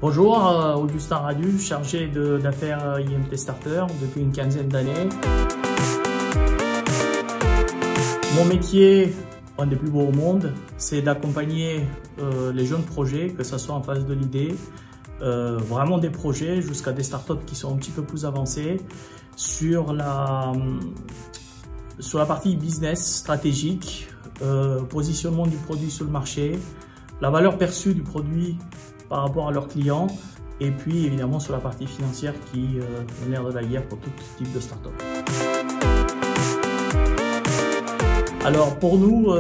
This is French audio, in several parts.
Bonjour, Augustin Radu, chargé d'affaires IMT Starter depuis une quinzaine d'années. Mon métier, un des plus beaux au monde, c'est d'accompagner les jeunes projets, que ce soit en phase de l'idée, vraiment des projets jusqu'à des startups qui sont un petit peu plus avancés sur la partie business stratégique, positionnement du produit sur le marché, la valeur perçue du produit par rapport à leurs clients et puis évidemment sur la partie financière qui est le nerf de la guerre pour tout type de start-up. Alors pour nous,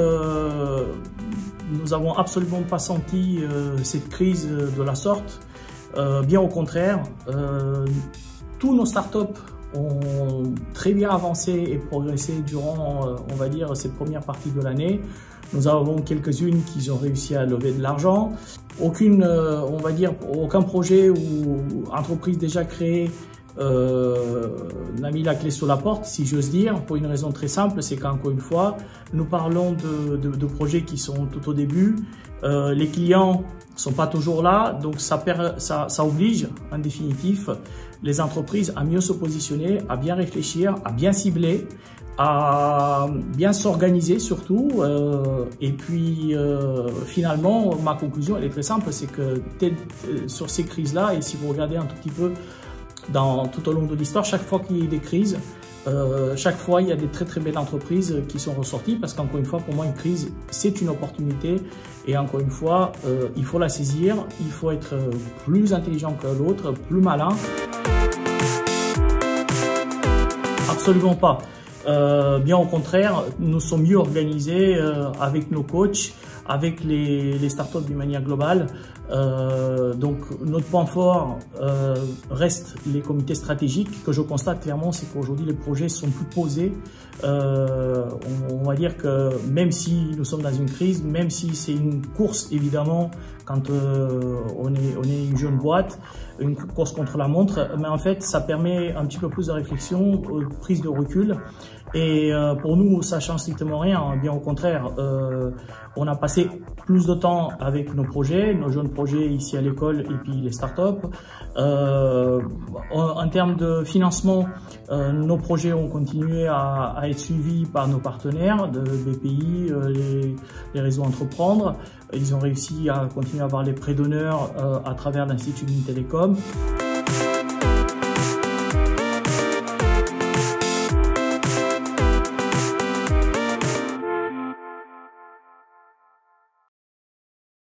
nous n'avons absolument pas senti cette crise de la sorte. Bien au contraire, tous nos startups ont très bien avancé et progressé durant, on va dire, cette première partie de l'année. Nous avons quelques-unes qui ont réussi à lever de l'argent. On va dire, aucun projet ou entreprise déjà créée n'a mis la clé sur la porte, si j'ose dire, pour une raison très simple, c'est qu'encore une fois, nous parlons de projets qui sont tout au début. Les clients ne sont pas toujours là, donc ça oblige en définitif les entreprises à mieux se positionner, à bien réfléchir, à bien cibler, à bien s'organiser surtout. Et puis finalement, ma conclusion elle est très simple, c'est que sur ces crises-là, et si vous regardez un tout petit peu tout au long de l'histoire, chaque fois qu'il y a des crises, chaque fois il y a des très belles entreprises qui sont ressorties, parce qu'encore une fois, pour moi, une crise c'est une opportunité, et encore une fois, il faut la saisir, il faut être plus intelligent que l'autre, plus malin. Absolument pas. Bien au contraire, nous sommes mieux organisés avec nos coachs, avec les startups d'une manière globale. Donc notre point fort reste les comités stratégiques. Que je constate clairement, c'est qu'aujourd'hui les projets sont plus posés. On va dire que même si nous sommes dans une crise, même si c'est une course évidemment quand on est une jeune boîte, une course contre la montre, mais en fait ça permet un petit peu plus de réflexion, prise de recul. Et pour nous, ça change strictement rien. Bien au contraire, on a passé plus de temps avec nos projets, nos jeunes projets ici à l'école et puis les startups. En termes de financement, nos projets ont continué à être suivis par nos partenaires de BPI, les réseaux Entreprendre. Ils ont réussi à continuer à avoir les prêts d'honneur à travers l'Institut Mines Télécom.